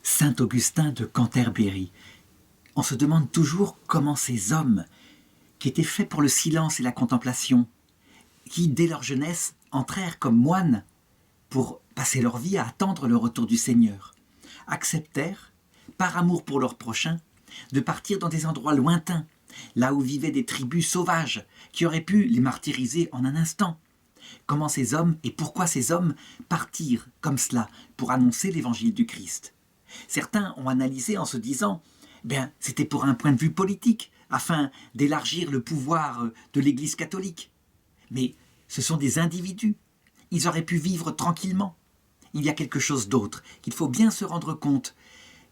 Saint Augustin de Canterbury. On se demande toujours comment ces hommes, qui étaient faits pour le silence et la contemplation, qui, dès leur jeunesse, entrèrent comme moines pour passer leur vie à attendre le retour du Seigneur, acceptèrent, par amour pour leur prochain, de partir dans des endroits lointains, là où vivaient des tribus sauvages qui auraient pu les martyriser en un instant. Comment ces hommes et pourquoi ces hommes partirent comme cela pour annoncer l'évangile du Christ. Certains ont analysé en se disant c'était pour un point de vue politique, afin d'élargir le pouvoir de l'Église catholique. Mais ce sont des individus. Ils auraient pu vivre tranquillement. Il y a quelque chose d'autre qu'il faut bien se rendre compte.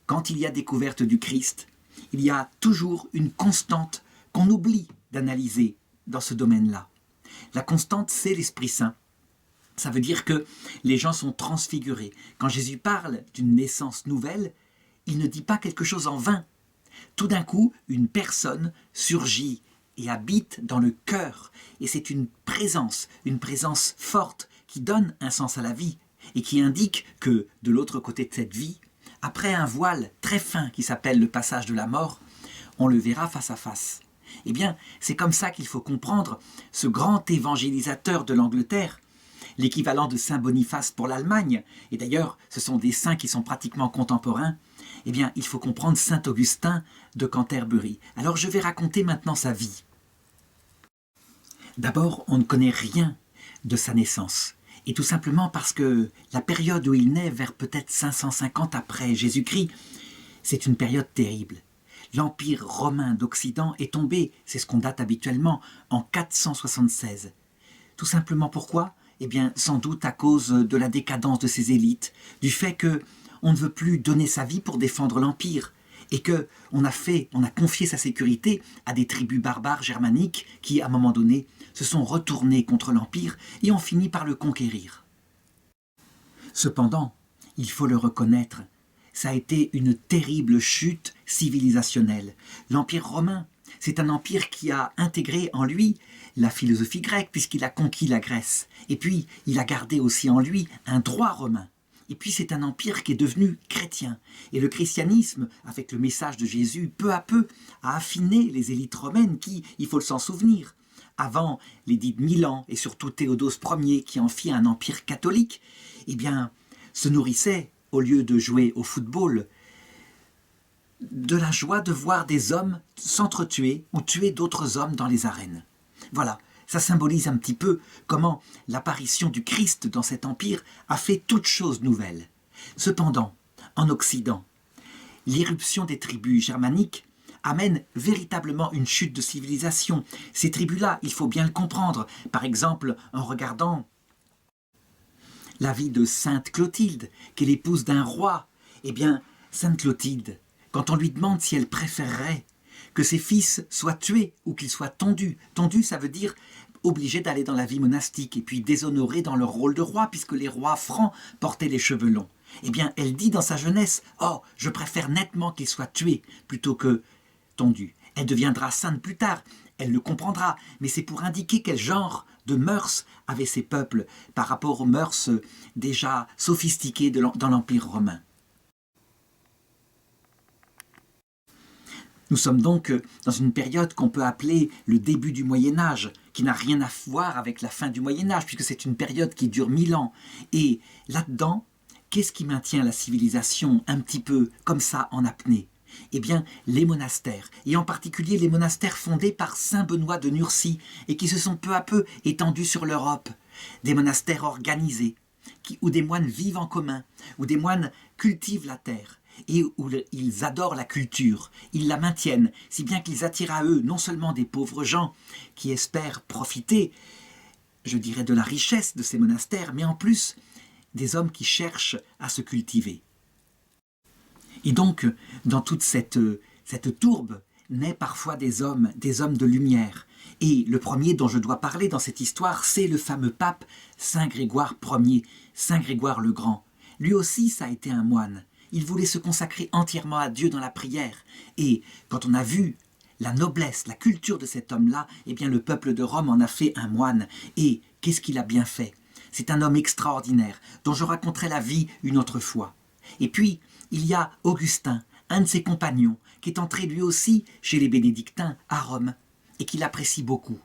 Quand il y a découverte du Christ, il y a toujours une constante qu'on oublie d'analyser dans ce domaine-là. La constante, c'est l'Esprit Saint. Ça veut dire que les gens sont transfigurés. Quand Jésus parle d'une naissance nouvelle, il ne dit pas quelque chose en vain. Tout d'un coup, une personne surgit et habite dans le cœur. Et c'est une présence forte qui donne un sens à la vie et qui indique que de l'autre côté de cette vie, après un voile très fin qui s'appelle le passage de la mort, on le verra face à face. Eh bien, c'est comme ça qu'il faut comprendre ce grand évangélisateur de l'Angleterre, l'équivalent de Saint Boniface pour l'Allemagne, et d'ailleurs ce sont des saints qui sont pratiquement contemporains. Eh bien, il faut comprendre Saint Augustin de Canterbury. Alors je vais raconter maintenant sa vie. D'abord, on ne connaît rien de sa naissance, et tout simplement parce que la période où il naît, vers peut-être 550 après Jésus-Christ, c'est une période terrible. L'Empire romain d'Occident est tombé, c'est ce qu'on date habituellement, en 476. Tout simplement pourquoi ? Eh bien, sans doute à cause de la décadence de ses élites, du fait qu'on ne veut plus donner sa vie pour défendre l'Empire, et qu'on a confié sa sécurité à des tribus barbares germaniques qui, à un moment donné, se sont retournées contre l'Empire et ont fini par le conquérir. Cependant, il faut le reconnaître, ça a été une terrible chute civilisationnelle. L'Empire romain, c'est un empire qui a intégré en lui la philosophie grecque, puisqu'il a conquis la Grèce. Et puis, il a gardé aussi en lui un droit romain. Et puis, c'est un empire qui est devenu chrétien. Et le christianisme, avec le message de Jésus, peu à peu, a affiné les élites romaines qui, il faut s'en souvenir, avant l'édit de Milan et surtout Théodose Ier qui en fit un empire catholique, eh bien, se nourrissaient, au lieu de jouer au football, de la joie de voir des hommes s'entretuer ou tuer d'autres hommes dans les arènes. Voilà, ça symbolise un petit peu comment l'apparition du Christ dans cet empire a fait toute chose nouvelle. Cependant, en Occident, l'irruption des tribus germaniques amène véritablement une chute de civilisation. Ces tribus-là, il faut bien le comprendre. Par exemple, en regardant la vie de Sainte Clotilde, qui est l'épouse d'un roi. Eh bien, Sainte Clotilde, quand on lui demande si elle préférerait que ses fils soient tués ou qu'ils soient tondus, tondus, ça veut dire obligés d'aller dans la vie monastique et puis déshonorés dans leur rôle de roi, puisque les rois francs portaient les cheveux longs. Eh bien, elle dit dans sa jeunesse « Oh, je préfère nettement qu'ils soient tués plutôt que tondus ». Elle deviendra sainte plus tard, elle le comprendra, mais c'est pour indiquer quel genre de mœurs avaient ces peuples par rapport aux mœurs déjà sophistiquées dans l'Empire romain. Nous sommes donc dans une période qu'on peut appeler le début du Moyen-Âge, qui n'a rien à voir avec la fin du Moyen-Âge, puisque c'est une période qui dure 1000 ans. Et là-dedans, qu'est-ce qui maintient la civilisation un petit peu comme ça en apnée ? Eh bien, les monastères, et en particulier les monastères fondés par saint Benoît de Nursie, et qui se sont peu à peu étendus sur l'Europe. Des monastères organisés, où des moines vivent en commun, où des moines cultivent la terre, et où ils adorent la culture, ils la maintiennent, si bien qu'ils attirent à eux non seulement des pauvres gens qui espèrent profiter, je dirais, de la richesse de ces monastères, mais en plus des hommes qui cherchent à se cultiver. Et donc, dans toute cette tourbe, naît parfois des hommes de lumière. Et le premier dont je dois parler dans cette histoire, c'est le fameux pape Saint Grégoire Ier, Saint Grégoire le Grand. Lui aussi, ça a été un moine. Il voulait se consacrer entièrement à Dieu dans la prière. Et quand on a vu la noblesse, la culture de cet homme-là, eh bien le peuple de Rome en a fait un moine. Et qu'est-ce qu'il a bien fait ? C'est un homme extraordinaire, dont je raconterai la vie une autre fois. Et puis, il y a Augustin, un de ses compagnons, qui est entré lui aussi chez les bénédictins à Rome, et qui l'apprécie beaucoup.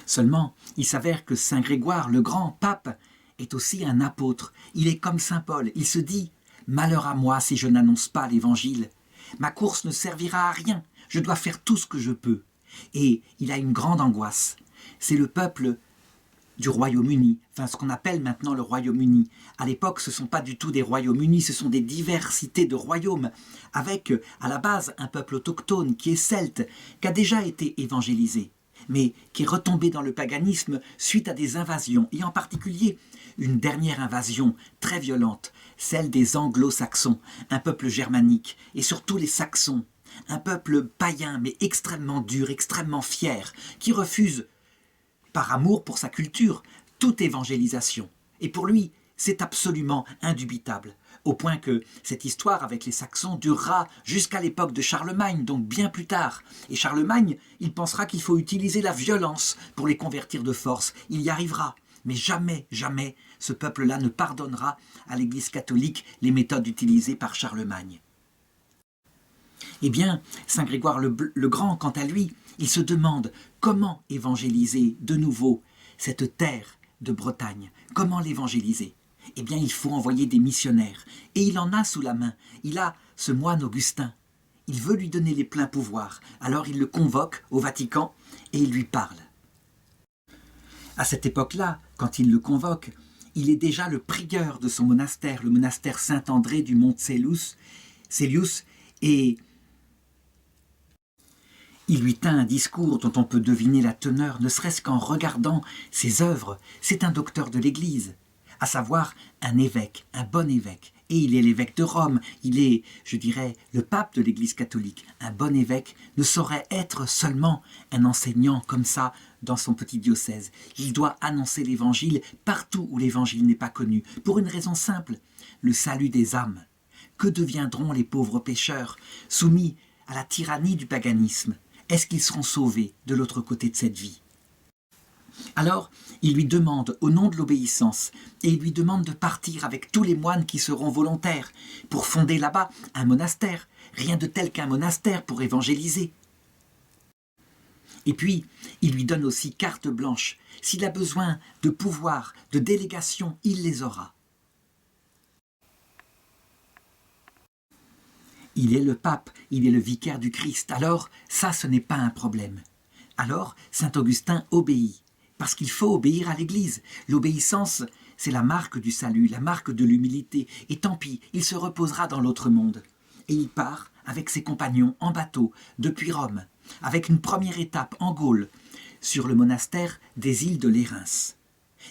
Seulement, il s'avère que Saint Grégoire, le grand pape, est aussi un apôtre. Il est comme Saint Paul. Il se dit « Malheur à moi si je n'annonce pas l'Évangile. Ma course ne servira à rien. Je dois faire tout ce que je peux. » Et il a une grande angoisse. C'est le peuple du Royaume-Uni, enfin ce qu'on appelle maintenant le Royaume-Uni. À l'époque, ce ne sont pas du tout des Royaumes-Unis, ce sont des diversités de royaumes, avec à la base un peuple autochtone qui est celte, qui a déjà été évangélisé, mais qui est retombé dans le paganisme suite à des invasions, et en particulier une dernière invasion très violente, celle des Anglo-Saxons, un peuple germanique, et surtout les Saxons, un peuple païen mais extrêmement dur, extrêmement fier, qui refuse, par amour pour sa culture, toute évangélisation. Et pour lui, c'est absolument indubitable, au point que cette histoire avec les Saxons durera jusqu'à l'époque de Charlemagne, donc bien plus tard. Et Charlemagne, il pensera qu'il faut utiliser la violence pour les convertir de force. Il y arrivera, mais jamais, jamais, ce peuple-là ne pardonnera à l'Église catholique les méthodes utilisées par Charlemagne. Eh bien, Saint Grégoire le Grand, quant à lui, il se demande comment évangéliser de nouveau cette terre de Bretagne. Comment l'évangéliser? Eh bien, il faut envoyer des missionnaires. Et il en a sous la main. Il a ce moine Augustin. Il veut lui donner les pleins pouvoirs. Alors il le convoque au Vatican et il lui parle. À cette époque-là, quand il le convoque, il est déjà le prieur de son monastère, le monastère Saint-André du mont Célius, et il lui tint un discours dont on peut deviner la teneur, ne serait-ce qu'en regardant ses œuvres. C'est un docteur de l'Église, à savoir un évêque, un bon évêque. Et il est l'évêque de Rome, il est, je dirais, le pape de l'Église catholique. Un bon évêque ne saurait être seulement un enseignant comme ça dans son petit diocèse. Il doit annoncer l'Évangile partout où l'Évangile n'est pas connu, pour une raison simple, le salut des âmes. Que deviendront les pauvres pécheurs, soumis à la tyrannie du paganisme? Est-ce qu'ils seront sauvés de l'autre côté de cette vie? Alors, il lui demande, au nom de l'obéissance, et il lui demande de partir avec tous les moines qui seront volontaires pour fonder là-bas un monastère, rien de tel qu'un monastère pour évangéliser. Et puis, il lui donne aussi carte blanche. S'il a besoin de pouvoir, de délégation, il les aura. Il est le pape, il est le vicaire du Christ. Alors, ça, ce n'est pas un problème. Alors, saint Augustin obéit, parce qu'il faut obéir à l'Église. L'obéissance, c'est la marque du salut, la marque de l'humilité. Et tant pis, il se reposera dans l'autre monde. Et il part avec ses compagnons en bateau depuis Rome, avec une première étape en Gaule, sur le monastère des îles de Lérins.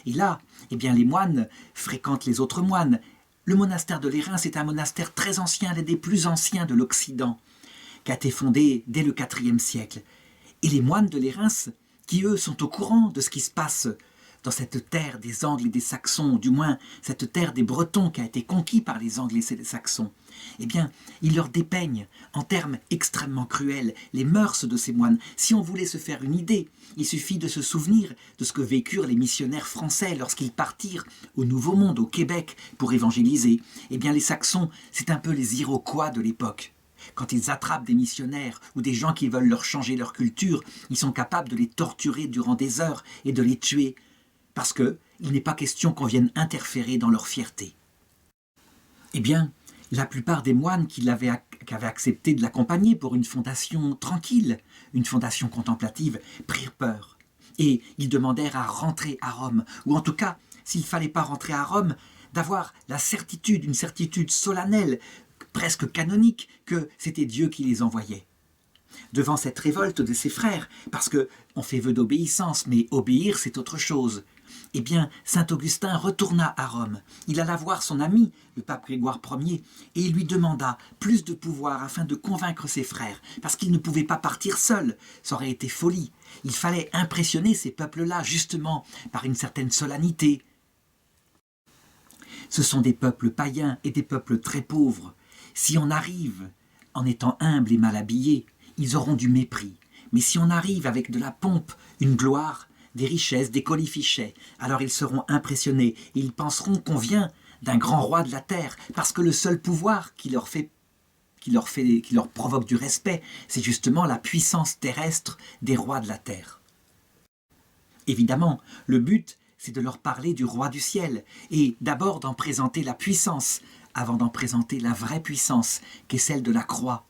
Et là, eh bien, les moines fréquentent les autres moines. Le monastère de Lérins est un monastère très ancien, l'un des plus anciens de l'Occident, qui a été fondé dès le IVe siècle. Et les moines de Lérins, qui eux sont au courant de ce qui se passe dans cette terre des Angles et des Saxons, du moins cette terre des Bretons qui a été conquise par les Angles et les Saxons, eh bien, ils leur dépeignent en termes extrêmement cruels les mœurs de ces moines. Si on voulait se faire une idée, il suffit de se souvenir de ce que vécurent les missionnaires français lorsqu'ils partirent au Nouveau Monde, au Québec, pour évangéliser. Eh bien, les Saxons, c'est un peu les Iroquois de l'époque. Quand ils attrapent des missionnaires ou des gens qui veulent leur changer leur culture, ils sont capables de les torturer durant des heures et de les tuer, parce qu'il n'est pas question qu'on vienne interférer dans leur fierté. Eh bien, la plupart des moines qui avaient accepté de l'accompagner pour une fondation tranquille, une fondation contemplative, prirent peur. Et ils demandèrent à rentrer à Rome, ou en tout cas, s'il ne fallait pas rentrer à Rome, d'avoir la certitude, une certitude solennelle, presque canonique, que c'était Dieu qui les envoyait. Devant cette révolte de ses frères, parce qu'on fait vœu d'obéissance, mais obéir c'est autre chose, eh bien, saint Augustin retourna à Rome. Il alla voir son ami, le pape Grégoire Ier, et il lui demanda plus de pouvoir afin de convaincre ses frères, parce qu'il ne pouvait pas partir seul, ça aurait été folie. Il fallait impressionner ces peuples-là, justement, par une certaine solennité. Ce sont des peuples païens et des peuples très pauvres. Si on arrive en étant humble et mal habillé, ils auront du mépris. Mais si on arrive avec de la pompe, une gloire, des richesses, des colifichets, alors ils seront impressionnés et ils penseront qu'on vient d'un grand roi de la terre, parce que le seul pouvoir qui leur provoque du respect, c'est justement la puissance terrestre des rois de la terre. Évidemment, le but, c'est de leur parler du roi du ciel, et d'abord d'en présenter la puissance, avant d'en présenter la vraie puissance, qui est celle de la croix.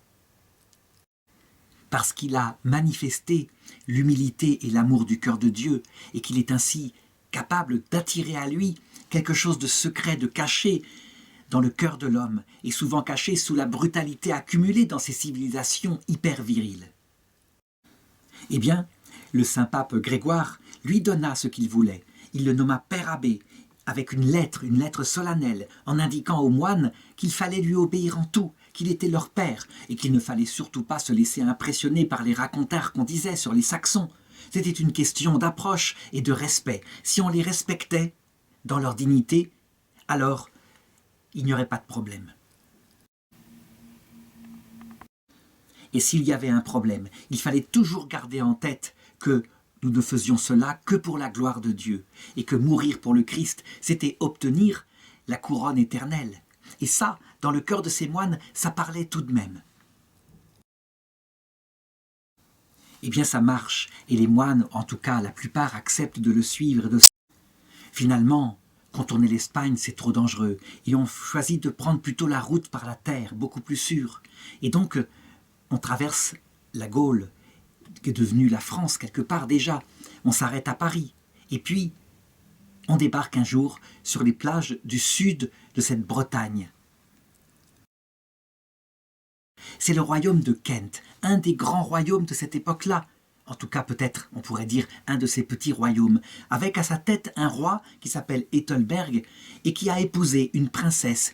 Parce qu'il a manifesté l'humilité et l'amour du cœur de Dieu, et qu'il est ainsi capable d'attirer à lui quelque chose de secret, de caché dans le cœur de l'homme, et souvent caché sous la brutalité accumulée dans ces civilisations hyper viriles. Eh bien, le saint pape Grégoire lui donna ce qu'il voulait. Il le nomma père abbé, avec une lettre solennelle, en indiquant aux moines qu'il fallait lui obéir en tout, qu'il était leur père, et qu'il ne fallait surtout pas se laisser impressionner par les racontars qu'on disait sur les Saxons. C'était une question d'approche et de respect. Si on les respectait dans leur dignité, alors il n'y aurait pas de problème. Et s'il y avait un problème, il fallait toujours garder en tête que nous ne faisions cela que pour la gloire de Dieu, et que mourir pour le Christ, c'était obtenir la couronne éternelle. Et ça, dans le cœur de ces moines, ça parlait tout de même. Eh bien, ça marche, et les moines, en tout cas la plupart, acceptent de le suivre. Finalement, contourner l'Espagne, c'est trop dangereux, et on choisit de prendre plutôt la route par la terre, beaucoup plus sûre. Et donc, on traverse la Gaule, qui est devenue la France quelque part déjà. On s'arrête à Paris, et puis on débarque un jour sur les plages du sud de cette Bretagne. C'est le royaume de Kent, un des grands royaumes de cette époque-là. En tout cas, peut-être, on pourrait dire, un de ces petits royaumes, avec à sa tête un roi qui s'appelle Ethelberg et qui a épousé une princesse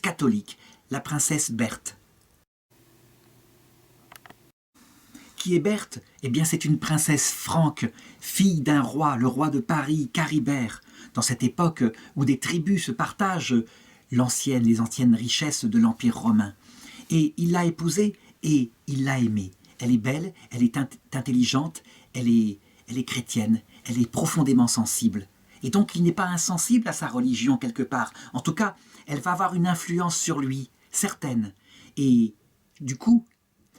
catholique, la princesse Berthe. Qui est Berthe ? Eh bien, c'est une princesse franque, fille d'un roi, le roi de Paris, Caribert, dans cette époque où des tribus se partagent les anciennes richesses de l'Empire romain. Et il l'a épousée et il l'a aimée. Elle est belle, elle est intelligente, elle est chrétienne, elle est profondément sensible. Et donc, il n'est pas insensible à sa religion quelque part. En tout cas, elle va avoir une influence sur lui, certaine. Et du coup,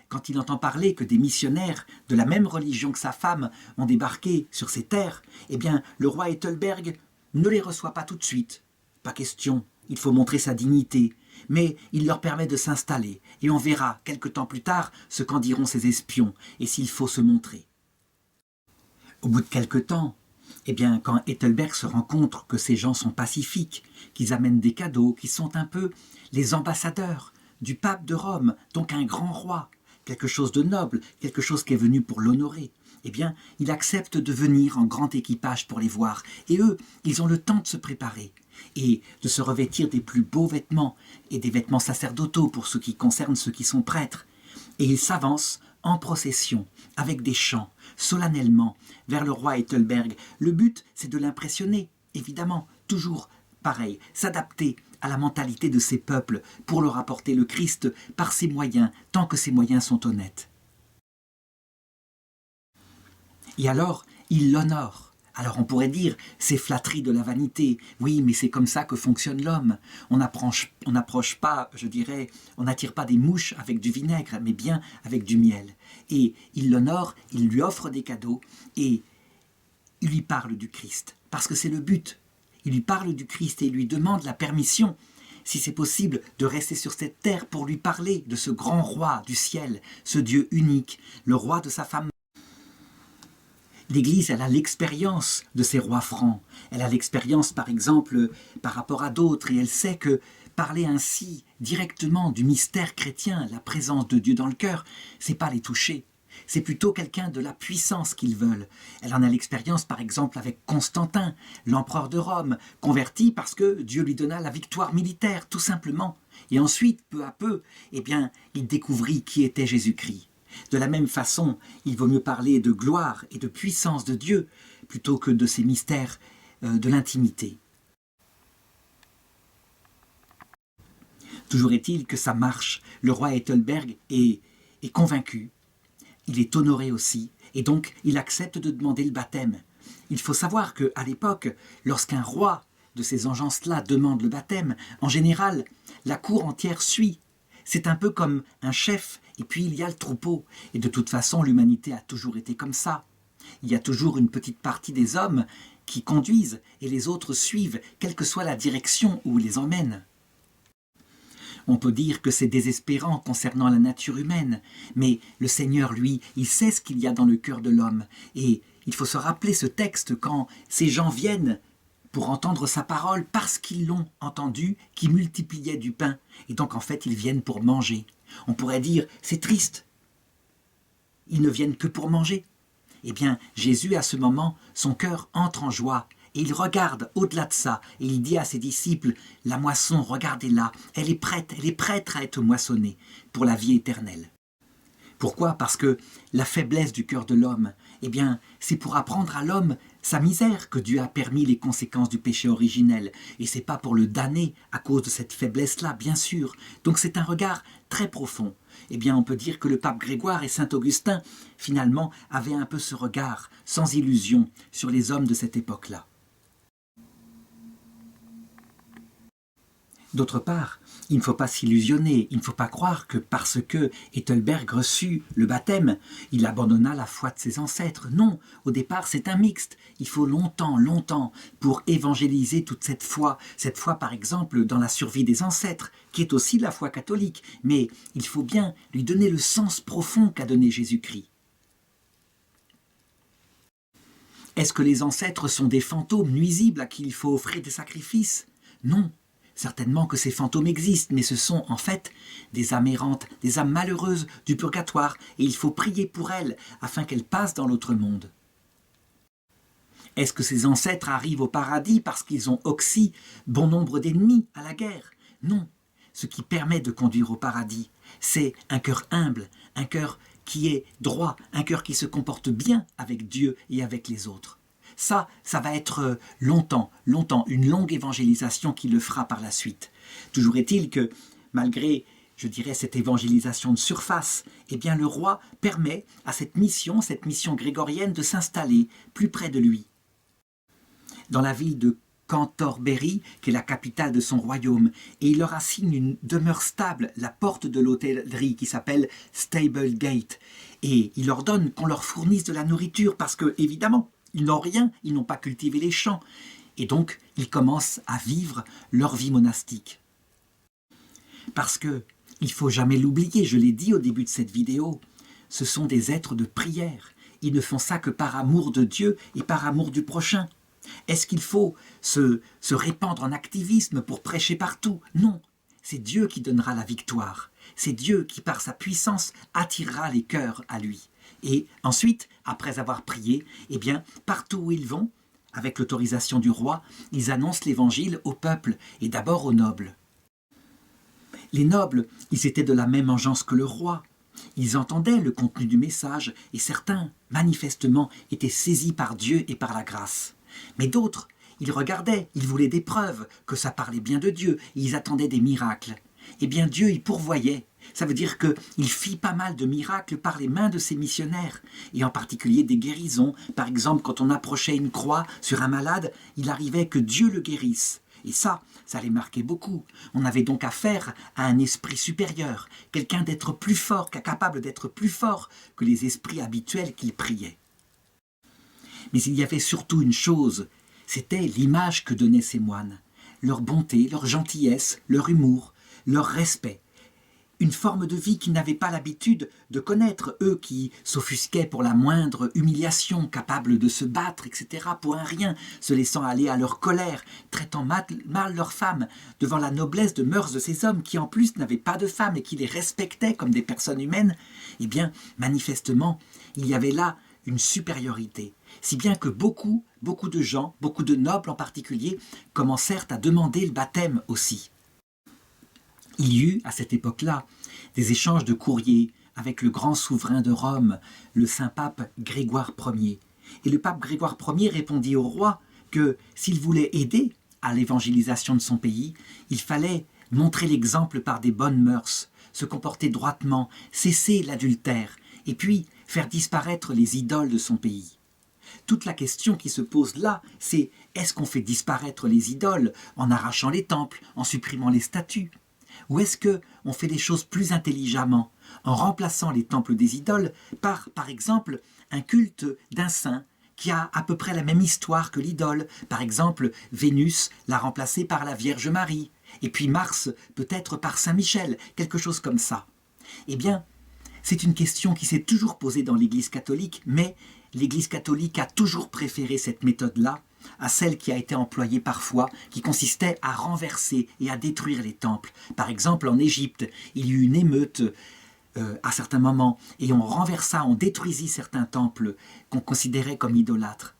quand il entend parler que des missionnaires de la même religion que sa femme ont débarqué sur ces terres, eh bien, le roi Ethelberg ne les reçoit pas tout de suite. Pas question, il faut montrer sa dignité. Mais il leur permet de s'installer, et on verra, quelque temps plus tard, ce qu'en diront ces espions, et s'il faut se montrer. Au bout de quelque temps, eh bien, quand Ethelberg se rend compte que ces gens sont pacifiques, qu'ils amènent des cadeaux, qu'ils sont un peu les ambassadeurs du pape de Rome, donc un grand roi, quelque chose de noble, quelque chose qui est venu pour l'honorer, eh bien, il accepte de venir en grand équipage pour les voir. Et eux, ils ont le temps de se préparer et de se revêtir des plus beaux vêtements et des vêtements sacerdotaux pour ce qui concerne ceux qui sont prêtres. Et ils s'avancent en procession, avec des chants, solennellement, vers le roi Ethelberg. Le but, c'est de l'impressionner, évidemment, toujours pareil, s'adapter à la mentalité de ces peuples pour leur apporter le Christ par ses moyens, tant que ces moyens sont honnêtes. Et alors, il l'honore. Alors on pourrait dire, c'est flatterie de la vanité. Oui, mais c'est comme ça que fonctionne l'homme. On n'approche pas, je dirais, on n'attire pas des mouches avec du vinaigre, mais bien avec du miel. Et il l'honore, il lui offre des cadeaux et il lui parle du Christ. Parce que c'est le but. Il lui parle du Christ et il lui demande la permission, si c'est possible, de rester sur cette terre pour lui parler de ce grand roi du ciel, ce Dieu unique, le roi de sa femme. L'Église, elle a l'expérience de ces rois francs. Elle a l'expérience, par exemple, par rapport à d'autres, et elle sait que parler ainsi, directement, du mystère chrétien, la présence de Dieu dans le cœur, c'est pas les toucher. C'est plutôt quelqu'un de la puissance qu'ils veulent. Elle en a l'expérience, par exemple, avec Constantin, l'empereur de Rome, converti parce que Dieu lui donna la victoire militaire, tout simplement. Et ensuite, peu à peu, eh bien, il découvrit qui était Jésus-Christ. De la même façon, il vaut mieux parler de gloire et de puissance de Dieu plutôt que de ces mystères de l'intimité. Toujours est-il que ça marche. Le roi Ethelberg est convaincu, il est honoré aussi, et donc il accepte de demander le baptême. Il faut savoir qu'à l'époque, lorsqu'un roi de ces engeances-là demande le baptême, en général, la cour entière suit. C'est un peu comme un chef, et puis il y a le troupeau. Et de toute façon, l'humanité a toujours été comme ça. Il y a toujours une petite partie des hommes qui conduisent, et les autres suivent, quelle que soit la direction où ils les emmènent. On peut dire que c'est désespérant concernant la nature humaine, mais le Seigneur, lui, il sait ce qu'il y a dans le cœur de l'homme. Et il faut se rappeler ce texte quand ces gens viennent pour entendre sa parole parce qu'ils l'ont entendu, qui multipliait du pain. Et donc en fait, ils viennent pour manger. On pourrait dire, c'est triste. Ils ne viennent que pour manger. Eh bien, Jésus, à ce moment, son cœur entre en joie. Et il regarde au-delà de ça, et il dit à ses disciples, la moisson, regardez-la, elle est prête à être moissonnée pour la vie éternelle. Pourquoi ? Parce que la faiblesse du cœur de l'homme, eh bien, c'est pour apprendre à l'homme sa misère que Dieu a permis les conséquences du péché originel. Et c'est pas pour le damner à cause de cette faiblesse-là, bien sûr. Donc c'est un regard très profond. Eh bien, on peut dire que le pape Grégoire et saint Augustin, finalement, avaient un peu ce regard, sans illusion, sur les hommes de cette époque-là. D'autre part, il ne faut pas s'illusionner, il ne faut pas croire que parce que Ethelberg reçut le baptême, il abandonna la foi de ses ancêtres. Non, au départ c'est un mixte. Il faut longtemps pour évangéliser toute cette foi par exemple dans la survie des ancêtres, qui est aussi la foi catholique, mais il faut bien lui donner le sens profond qu'a donné Jésus-Christ. Est-ce que les ancêtres sont des fantômes nuisibles à qui il faut offrir des sacrifices ? Non. Certainement que ces fantômes existent, mais ce sont en fait des âmes errantes, des âmes malheureuses du purgatoire, et il faut prier pour elles afin qu'elles passent dans l'autre monde. Est-ce que ces ancêtres arrivent au paradis parce qu'ils ont oxy bon nombre d'ennemis à la guerre ? Non. Ce qui permet de conduire au paradis, c'est un cœur humble, un cœur qui est droit, un cœur qui se comporte bien avec Dieu et avec les autres. Ça va être longtemps, une longue évangélisation qui le fera par la suite. Toujours est-il que, malgré, je dirais, cette évangélisation de surface, eh bien le roi permet à cette mission grégorienne de s'installer plus près de lui. Dans la ville de Cantorbéry, qui est la capitale de son royaume, et il leur assigne une demeure stable, la porte de l'hôtellerie qui s'appelle Stable Gate. Et il leur donne qu'on leur fournisse de la nourriture parce que, évidemment, ils n'ont rien, ils n'ont pas cultivé les champs. Et donc, ils commencent à vivre leur vie monastique. Parce que, il ne faut jamais l'oublier, je l'ai dit au début de cette vidéo, ce sont des êtres de prière. Ils ne font ça que par amour de Dieu et par amour du prochain. Est-ce qu'il faut se répandre en activisme pour prêcher partout ? Non, c'est Dieu qui donnera la victoire. C'est Dieu qui, par sa puissance, attirera les cœurs à lui. Et ensuite, après avoir prié, eh bien, partout où ils vont, avec l'autorisation du roi, ils annoncent l'évangile au peuple et d'abord aux nobles. Les nobles, ils étaient de la même engeance que le roi. Ils entendaient le contenu du message et certains, manifestement, étaient saisis par Dieu et par la grâce. Mais d'autres, ils regardaient, ils voulaient des preuves, que ça parlait bien de Dieu, et ils attendaient des miracles. Eh bien Dieu, il pourvoyait. Ça veut dire qu'il fit pas mal de miracles par les mains de ses missionnaires, et en particulier des guérisons. Par exemple, quand on approchait une croix sur un malade, il arrivait que Dieu le guérisse. Et ça les marquait beaucoup. On avait donc affaire à un esprit supérieur, quelqu'un d'être plus fort, capable d'être plus fort que les esprits habituels qu'il priait. Mais il y avait surtout une chose, c'était l'image que donnaient ces moines, leur bonté, leur gentillesse, leur humour, leur respect. Une forme de vie qu'ils n'avaient pas l'habitude de connaître, eux qui s'offusquaient pour la moindre humiliation, capables de se battre, etc., pour un rien, se laissant aller à leur colère, traitant mal leurs femmes, devant la noblesse de mœurs de ces hommes qui en plus n'avaient pas de femmes et qui les respectaient comme des personnes humaines. Eh bien, manifestement, il y avait là une supériorité, si bien que beaucoup de gens, beaucoup de nobles en particulier, commencèrent à demander le baptême aussi. Il y eut, à cette époque-là, des échanges de courriers avec le grand souverain de Rome, le saint-pape Grégoire Ier. Et le pape Grégoire Ier répondit au roi que s'il voulait aider à l'évangélisation de son pays, il fallait montrer l'exemple par des bonnes mœurs, se comporter droitement, cesser l'adultère, et puis faire disparaître les idoles de son pays. Toute la question qui se pose là, c'est est-ce qu'on fait disparaître les idoles en arrachant les temples, en supprimant les statues? Ou est-ce qu'on fait les choses plus intelligemment, en remplaçant les temples des idoles par exemple, un culte d'un saint qui a à peu près la même histoire que l'idole. Par exemple, Vénus l'a remplacée par la Vierge Marie, et puis Mars peut-être par Saint Michel, quelque chose comme ça. Eh bien, c'est une question qui s'est toujours posée dans l'Église catholique, mais l'Église catholique a toujours préféré cette méthode-là à celle qui a été employée parfois, qui consistait à renverser et à détruire les temples. Par exemple, en Égypte, il y eut une émeute à certains moments, et on détruisit certains temples qu'on considérait comme idolâtres.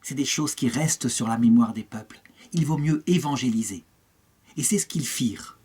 C'est des choses qui restent sur la mémoire des peuples. Il vaut mieux évangéliser. Et c'est ce qu'ils firent.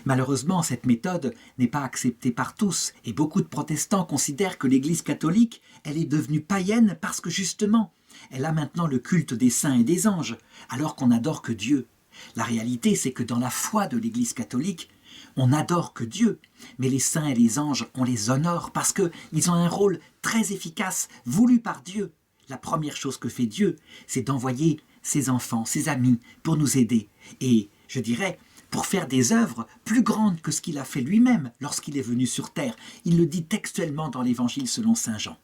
Malheureusement, cette méthode n'est pas acceptée par tous, et beaucoup de protestants considèrent que l'Église catholique, elle est devenue païenne parce que justement, elle a maintenant le culte des saints et des anges, alors qu'on n'adore que Dieu. La réalité, c'est que dans la foi de l'Église catholique, on n'adore que Dieu, mais les saints et les anges, on les honore parce qu'ils ont un rôle très efficace, voulu par Dieu. La première chose que fait Dieu, c'est d'envoyer ses enfants, ses amis, pour nous aider. Et, je dirais, pour faire des œuvres plus grandes que ce qu'il a fait lui-même lorsqu'il est venu sur terre. Il le dit textuellement dans l'Évangile selon saint Jean.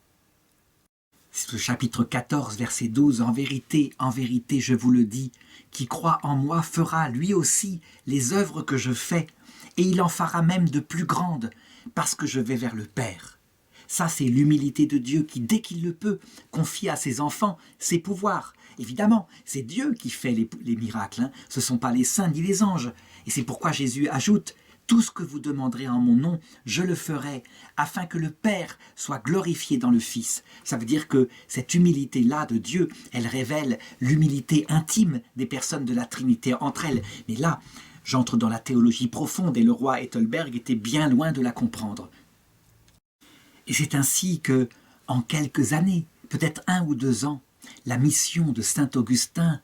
C'est le chapitre 14, verset 12. En vérité, je vous le dis, qui croit en moi fera lui aussi les œuvres que je fais, et il en fera même de plus grandes, parce que je vais vers le Père. Ça, c'est l'humilité de Dieu qui, dès qu'il le peut, confie à ses enfants ses pouvoirs. Évidemment, c'est Dieu qui fait les miracles, ce ne sont pas les saints ni les anges. Et c'est pourquoi Jésus ajoute « Tout ce que vous demanderez en mon nom, je le ferai, afin que le Père soit glorifié dans le Fils. » Ça veut dire que cette humilité-là de Dieu, elle révèle l'humilité intime des personnes de la Trinité entre elles. Mais là, j'entre dans la théologie profonde et le roi Ethelberg était bien loin de la comprendre. Et c'est ainsi que, en quelques années, peut-être 1 ou 2 ans, la mission de saint Augustin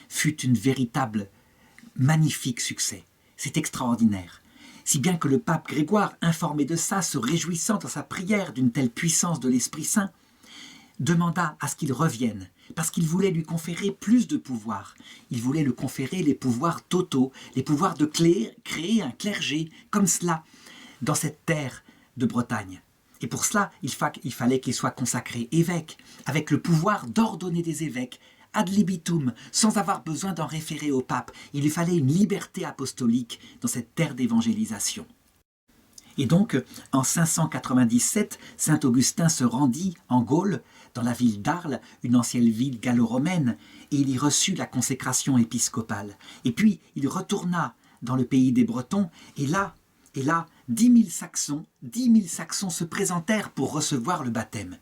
fut une véritable, magnifique succès. C'est extraordinaire. Si bien que le pape Grégoire, informé de ça, se réjouissant dans sa prière d'une telle puissance de l'Esprit Saint, demanda à ce qu'il revienne, parce qu'il voulait lui conférer plus de pouvoir. Il voulait lui conférer les pouvoirs totaux, les pouvoirs de créer un clergé comme cela, dans cette terre de Bretagne. Et pour cela, il fallait qu'il soit consacré évêque, avec le pouvoir d'ordonner des évêques, ad libitum, sans avoir besoin d'en référer au pape. Il lui fallait une liberté apostolique dans cette terre d'évangélisation. Et donc, en 597, saint Augustin se rendit en Gaule, dans la ville d'Arles, une ancienne ville gallo-romaine, et il y reçut la consécration épiscopale. Et puis, il retourna dans le pays des Bretons, et là, 10 000 Saxons se présentèrent pour recevoir le baptême.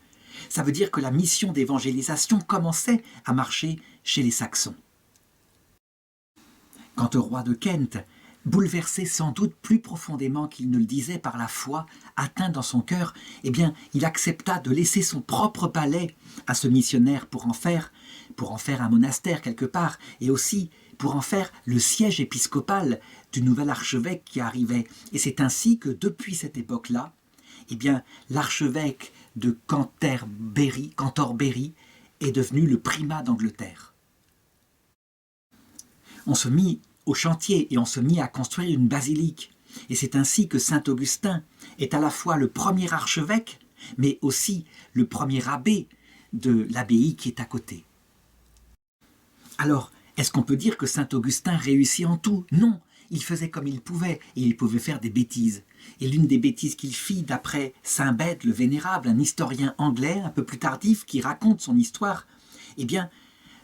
Ça veut dire que la mission d'évangélisation commençait à marcher chez les Saxons. Quant au roi de Kent, bouleversé sans doute plus profondément qu'il ne le disait par la foi, atteint dans son cœur, eh bien, il accepta de laisser son propre palais à ce missionnaire pour en faire un monastère quelque part, et aussi pour en faire le siège épiscopal du nouvel archevêque qui arrivait. Et c'est ainsi que depuis cette époque-là, eh bien, l'archevêque de Canterbury est devenu le primat d'Angleterre. On se mit au chantier et on se mit à construire une basilique. Et c'est ainsi que saint Augustin est à la fois le premier archevêque, mais aussi le premier abbé de l'abbaye qui est à côté. Alors, est-ce qu'on peut dire que saint Augustin réussit en tout? Non, il faisait comme il pouvait, et il pouvait faire des bêtises. Et l'une des bêtises qu'il fit, d'après saint Bède le Vénérable, un historien anglais un peu plus tardif qui raconte son histoire, eh bien,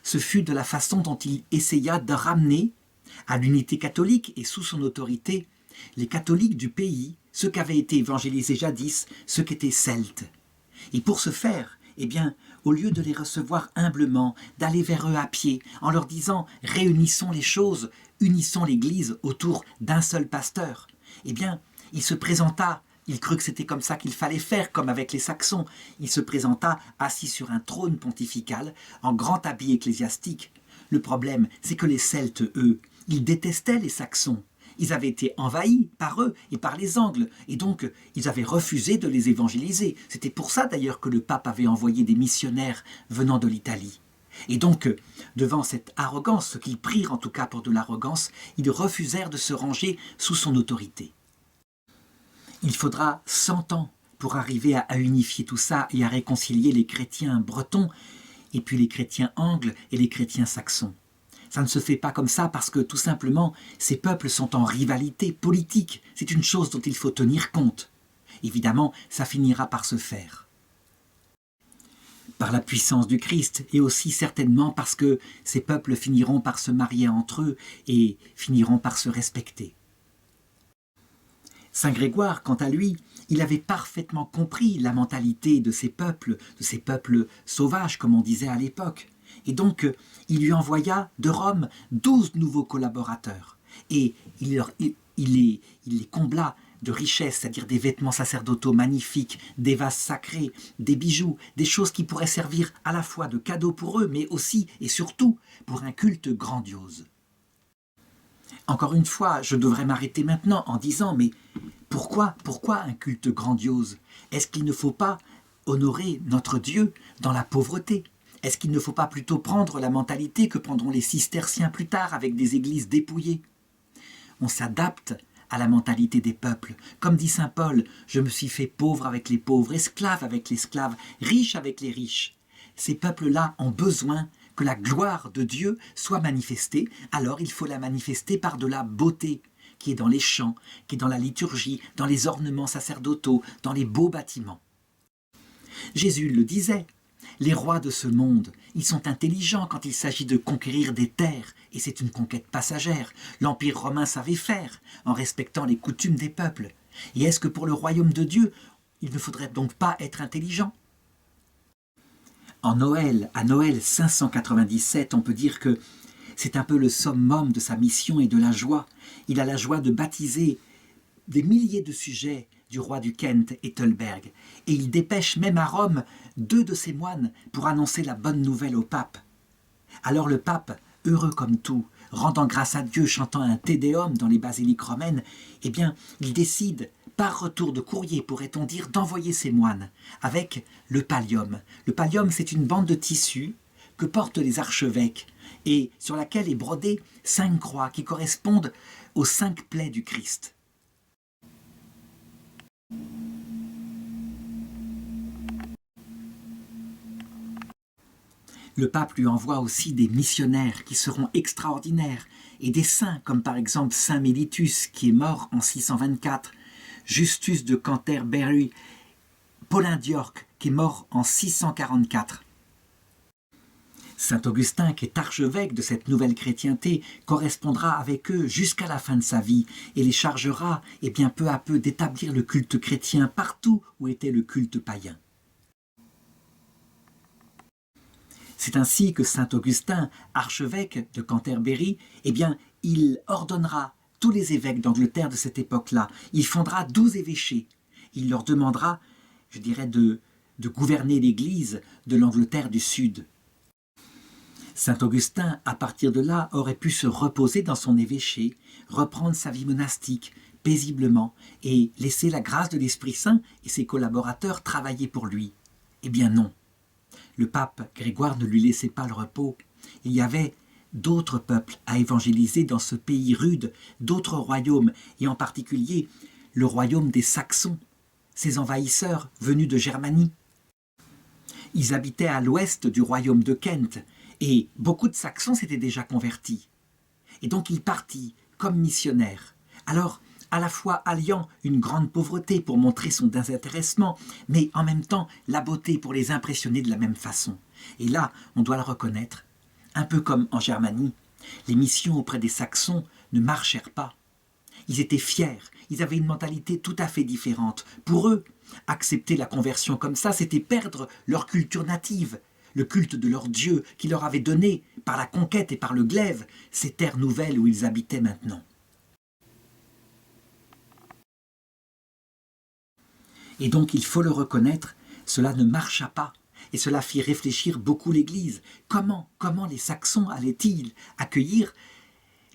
ce fut de la façon dont il essaya de ramener à l'unité catholique et sous son autorité les catholiques du pays, ceux qui avaient été évangélisés jadis, ceux qui étaient celtes. Et pour ce faire, eh bien, au lieu de les recevoir humblement, d'aller vers eux à pied, en leur disant « réunissons les choses, unissons l'Église autour d'un seul pasteur », eh bien, il se présenta, il crut que c'était comme ça qu'il fallait faire, comme avec les Saxons, il se présenta assis sur un trône pontifical, en grand habit ecclésiastique. Le problème, c'est que les Celtes, eux, ils détestaient les Saxons, Ils avaient été envahis par eux et par les Angles, et donc ils avaient refusé de les évangéliser. C'était pour ça d'ailleurs que le pape avait envoyé des missionnaires venant de l'Italie. Et donc, devant cette arrogance, ce qu'ils prirent en tout cas pour de l'arrogance, ils refusèrent de se ranger sous son autorité. Il faudra 100 ans pour arriver à unifier tout ça et à réconcilier les chrétiens bretons et puis les chrétiens angles et les chrétiens saxons. Ça ne se fait pas comme ça parce que tout simplement ces peuples sont en rivalité politique. C'est une chose dont il faut tenir compte. Évidemment, ça finira par se faire. Par la puissance du Christ et aussi certainement parce que ces peuples finiront par se marier entre eux et finiront par se respecter. Saint Grégoire, quant à lui, il avait parfaitement compris la mentalité de ces peuples sauvages, comme on disait à l'époque. Et donc, il lui envoya de Rome 12 nouveaux collaborateurs. Et il les combla de richesses, c'est-à-dire des vêtements sacerdotaux magnifiques, des vases sacrés, des bijoux, des choses qui pourraient servir à la fois de cadeaux pour eux, mais aussi et surtout pour un culte grandiose. Encore une fois, je devrais m'arrêter maintenant en disant, mais pourquoi un culte grandiose? Est-ce qu'il ne faut pas honorer notre Dieu dans la pauvreté? Est-ce qu'il ne faut pas plutôt prendre la mentalité que prendront les cisterciens plus tard avec des églises dépouillées? On s'adapte à la mentalité des peuples. Comme dit saint Paul, je me suis fait pauvre avec les pauvres, esclave avec les esclaves, riche avec les riches. Ces peuples-là ont besoin que la gloire de Dieu soit manifestée, alors il faut la manifester par de la beauté, qui est dans les chants, qui est dans la liturgie, dans les ornements sacerdotaux, dans les beaux bâtiments. Jésus le disait, les rois de ce monde, ils sont intelligents quand il s'agit de conquérir des terres, et c'est une conquête passagère. L'Empire romain savait faire, en respectant les coutumes des peuples. Et est-ce que pour le royaume de Dieu, il ne faudrait donc pas être intelligent? À Noël 597, on peut dire que c'est un peu le summum de sa mission et de la joie. Il a la joie de baptiser des milliers de sujets du roi du Kent, Ethelberg, et il dépêche même à Rome 2 de ses moines pour annoncer la bonne nouvelle au pape. Alors le pape, heureux comme tout, rendant grâce à Dieu, chantant un Te Deum dans les basiliques romaines, eh bien, il décide, par retour de courrier, pourrait-on dire, d'envoyer ses moines avec le pallium. Le pallium, c'est une bande de tissu que portent les archevêques et sur laquelle est brodée 5 croix qui correspondent aux 5 plaies du Christ. Le pape lui envoie aussi des missionnaires qui seront extraordinaires et des saints comme par exemple Saint Mellitus qui est mort en 624, Justus de Canterbury, Paulin d'York qui est mort en 644. Saint Augustin, qui est archevêque de cette nouvelle chrétienté, correspondra avec eux jusqu'à la fin de sa vie et les chargera, et bien peu à peu, d'établir le culte chrétien partout où était le culte païen. C'est ainsi que saint Augustin, archevêque de Canterbury, eh bien, il ordonnera tous les évêques d'Angleterre de cette époque-là. Il fondera 12 évêchés. Il leur demandera, je dirais, de gouverner l'Église de l'Angleterre du Sud. Saint Augustin, à partir de là, aurait pu se reposer dans son évêché, reprendre sa vie monastique paisiblement et laisser la grâce de l'Esprit Saint et ses collaborateurs travailler pour lui. Eh bien non. Le pape Grégoire ne lui laissait pas le repos. Il y avait d'autres peuples à évangéliser dans ce pays rude, d'autres royaumes, et en particulier le royaume des Saxons, ces envahisseurs venus de Germanie. Ils habitaient à l'ouest du royaume de Kent, et beaucoup de Saxons s'étaient déjà convertis. Et donc il partit comme missionnaire. Alors, à la fois alliant une grande pauvreté pour montrer son désintéressement, mais en même temps la beauté pour les impressionner de la même façon. Et là, on doit le reconnaître, un peu comme en Germanie, les missions auprès des Saxons ne marchèrent pas. Ils étaient fiers, ils avaient une mentalité tout à fait différente. Pour eux, accepter la conversion comme ça, c'était perdre leur culture native, le culte de leur Dieu qui leur avait donné, par la conquête et par le glaive, ces terres nouvelles où ils habitaient maintenant. Et donc, il faut le reconnaître, cela ne marcha pas. Et cela fit réfléchir beaucoup l'Église. Comment les Saxons allaient-ils accueillir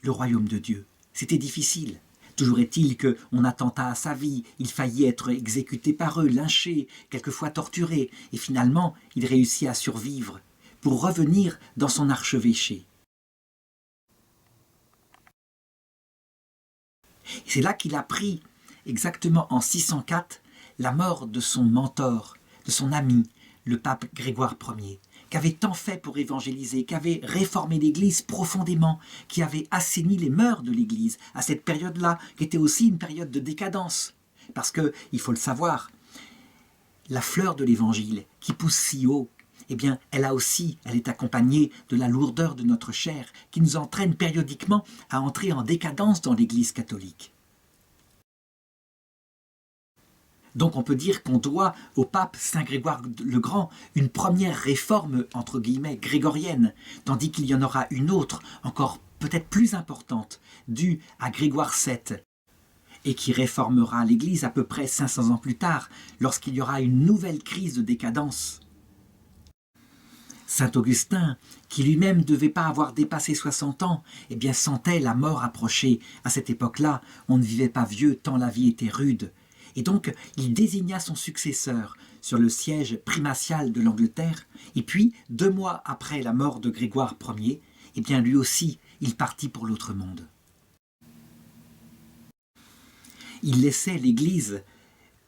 le royaume de Dieu? C'était difficile. Toujours est-il qu'on attenta à sa vie, il faillit être exécuté par eux, lynché, quelquefois torturé, et finalement il réussit à survivre pour revenir dans son archevêché. C'est là qu'il a pris, exactement en 604, la mort de son mentor, de son ami, le pape Grégoire Ier, qui avait tant fait pour évangéliser, qui avait réformé l'Église profondément, qui avait assaini les mœurs de l'Église à cette période-là, qui était aussi une période de décadence. Parce que, il faut le savoir, la fleur de l'Évangile qui pousse si haut, eh bien, elle est accompagnée de la lourdeur de notre chair, qui nous entraîne périodiquement à entrer en décadence dans l'Église catholique. Donc on peut dire qu'on doit au pape Saint Grégoire le Grand une première réforme, entre guillemets, grégorienne, tandis qu'il y en aura une autre, encore peut-être plus importante, due à Grégoire VII, et qui réformera l'Église à peu près 500 ans plus tard, lorsqu'il y aura une nouvelle crise de décadence. Saint Augustin, qui lui-même ne devait pas avoir dépassé 60 ans, eh bien sentait la mort approcher. À cette époque-là, on ne vivait pas vieux tant la vie était rude. Et donc, il désigna son successeur sur le siège primatial de l'Angleterre. Et puis, 2 mois après la mort de Grégoire Ier, eh bien lui aussi, il partit pour l'autre monde. Il laissait l'Église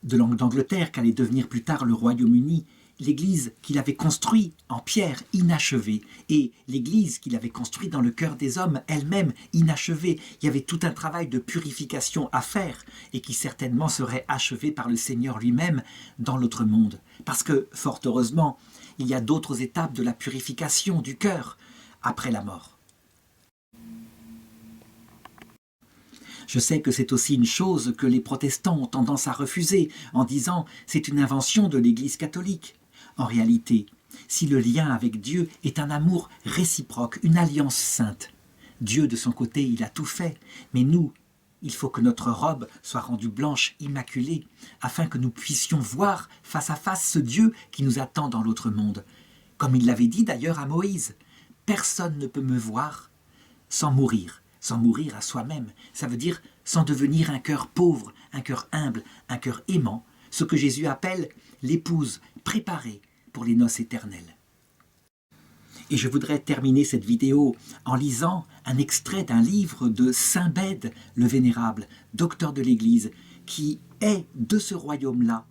d'Angleterre, qu'allait devenir plus tard le Royaume-Uni, l'Église qu'il avait construite en pierre inachevée, et l'Église qu'il avait construite dans le cœur des hommes elle-même inachevée. Il y avait tout un travail de purification à faire, et qui certainement serait achevé par le Seigneur lui-même dans l'autre monde. Parce que, fort heureusement, il y a d'autres étapes de la purification du cœur après la mort. Je sais que c'est aussi une chose que les protestants ont tendance à refuser en disant « c'est une invention de l'Église catholique ». En réalité, si le lien avec Dieu est un amour réciproque, une alliance sainte, Dieu de son côté, il a tout fait, mais nous, il faut que notre robe soit rendue blanche, immaculée, afin que nous puissions voir face à face ce Dieu qui nous attend dans l'autre monde. Comme il l'avait dit d'ailleurs à Moïse, « Personne ne peut me voir sans mourir à soi-même. » Ça veut dire sans devenir un cœur pauvre, un cœur humble, un cœur aimant, ce que Jésus appelle l'épouse préparée pour les noces éternelles. Et je voudrais terminer cette vidéo en lisant un extrait d'un livre de Saint Bède le Vénérable, docteur de l'Église, qui est de ce royaume-là,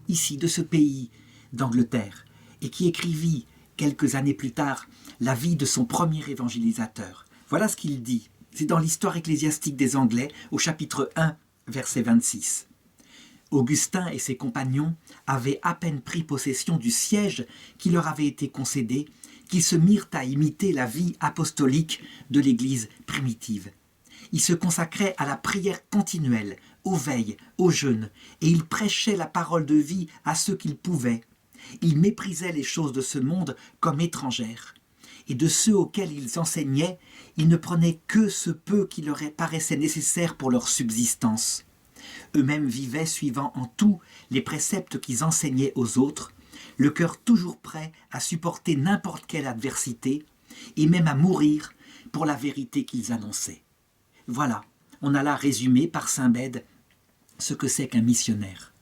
ici, de ce pays d'Angleterre, et qui écrivit quelques années plus tard la vie de son premier évangélisateur. Voilà ce qu'il dit. C'est dans l'Histoire ecclésiastique des Anglais, au chapitre 1, verset 26. Augustin et ses compagnons avaient à peine pris possession du siège qui leur avait été concédé, qu'ils se mirent à imiter la vie apostolique de l'Église primitive. Ils se consacraient à la prière continuelle, aux veilles, aux jeûnes, et ils prêchaient la parole de vie à ceux qu'ils pouvaient. Ils méprisaient les choses de ce monde comme étrangères. Et de ceux auxquels ils enseignaient, ils ne prenaient que ce peu qui leur paraissait nécessaire pour leur subsistance. Eux-mêmes vivaient suivant en tout les préceptes qu'ils enseignaient aux autres, le cœur toujours prêt à supporter n'importe quelle adversité, et même à mourir pour la vérité qu'ils annonçaient. Voilà, on a là résumé par Saint Bède ce que c'est qu'un missionnaire.